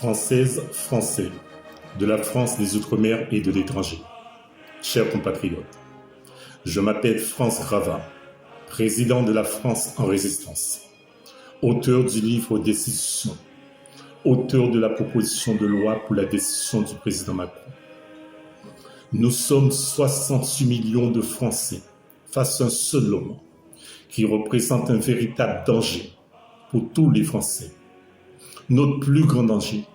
Françaises, Français, de la France, des Outre-mer et de l'étranger. Chers compatriotes, je m'appelle France Grava, président de la France en résistance, auteur du livre Destitution, auteur de la proposition de loi pour la destitution du président Macron. Nous sommes 68 millions de Français face à un seul homme qui représente un véritable danger pour tous les Français. Notre plus grand danger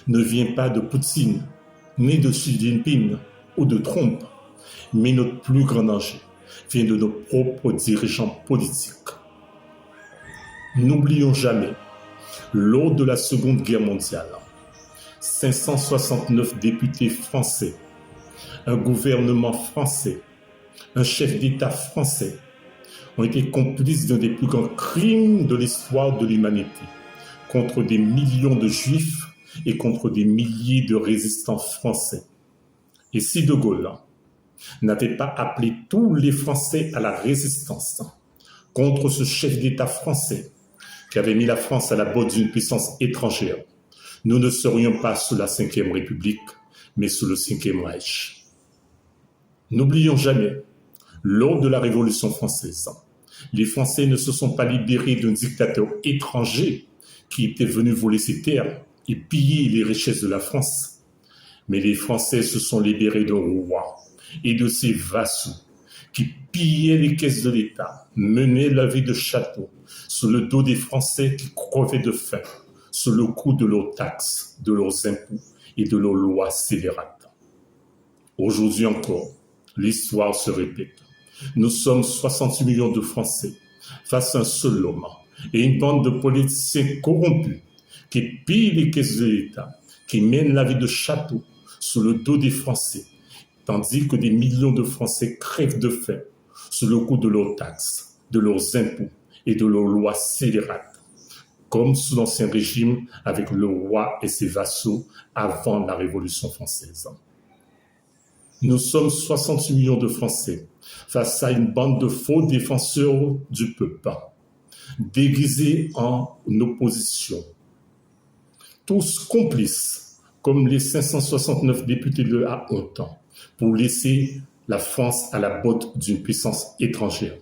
ne vient pas de Poutine, ni de Xi Jinping ou de Trump, mais notre plus grand danger vient de nos propres dirigeants politiques. N'oublions jamais, lors de la Seconde Guerre mondiale, 569 députés français, un gouvernement français, un chef d'État français ont été complices d'un des plus grands crimes de l'histoire de l'humanité contre des millions de juifs et contre des milliers de résistants français. Et si De Gaulle n'avait pas appelé tous les Français à la résistance contre ce chef d'État français qui avait mis la France à la botte d'une puissance étrangère, nous ne serions pas sous la Ve République, mais sous le Cinquième Reich. N'oublions jamais, lors de la Révolution française, les Français ne se sont pas libérés d'un dictateur étranger qui était venu voler ses terres et piller les richesses de la France. Mais les Français se sont libérés d'un roi et de ses vassaux qui pillaient les caisses de l'État, menaient la vie de château sous le dos des Français qui crevaient de faim, sous le coup de leurs taxes, de leurs impôts et de leurs lois scélérates. Aujourd'hui encore, l'histoire se répète. Nous sommes 68 millions de Français face à un seul homme et une bande de politiciens corrompus qui pillent les caisses de l'État, qui mènent la vie de château sous le dos des Français, tandis que des millions de Français crèvent de faim sous le coup de leurs taxes, de leurs impôts et de leurs lois scélérates, comme sous l'Ancien Régime avec le roi et ses vassaux avant la Révolution française. Nous sommes 68 millions de Français face à une bande de faux défenseurs du peuple, déguisés en opposition, tous complices, comme les 569 députés de la honte, pour laisser la France à la botte d'une puissance étrangère.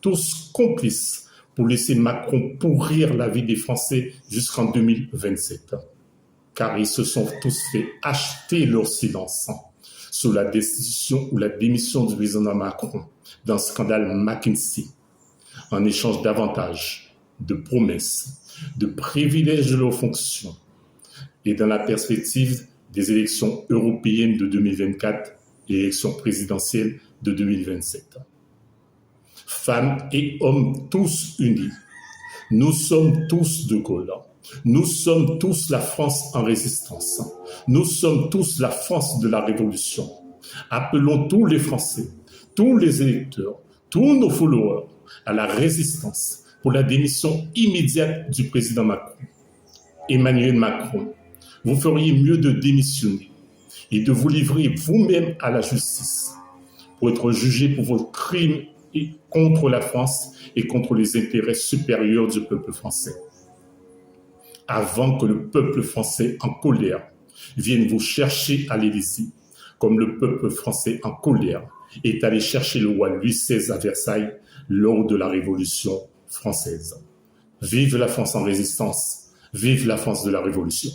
Tous complices pour laisser Macron pourrir la vie des Français jusqu'en 2027. Car ils se sont tous fait acheter leur silence sous la destitution ou la démission du président Macron dans le scandale McKinsey, en échange d'avantages, de promesses, de privilèges de leurs fonctions, et dans la perspective des élections européennes de 2024 et élections présidentielles de 2027. Femmes et hommes tous unis, nous sommes tous De Gaulle. Nous sommes tous la France en résistance. Nous sommes tous la France de la Révolution. Appelons tous les Français, tous les électeurs, tous nos followers à la résistance pour la démission immédiate du président Macron. Emmanuel Macron, vous feriez mieux de démissionner et de vous livrer vous-même à la justice pour être jugé pour vos crimes et contre la France et contre les intérêts supérieurs du peuple français. Avant que le peuple français en colère vienne vous chercher à l'Élysée, comme le peuple français en colère est allé chercher le roi Louis XVI à Versailles lors de la Révolution française. Vive la France en résistance, vive la France de la Révolution.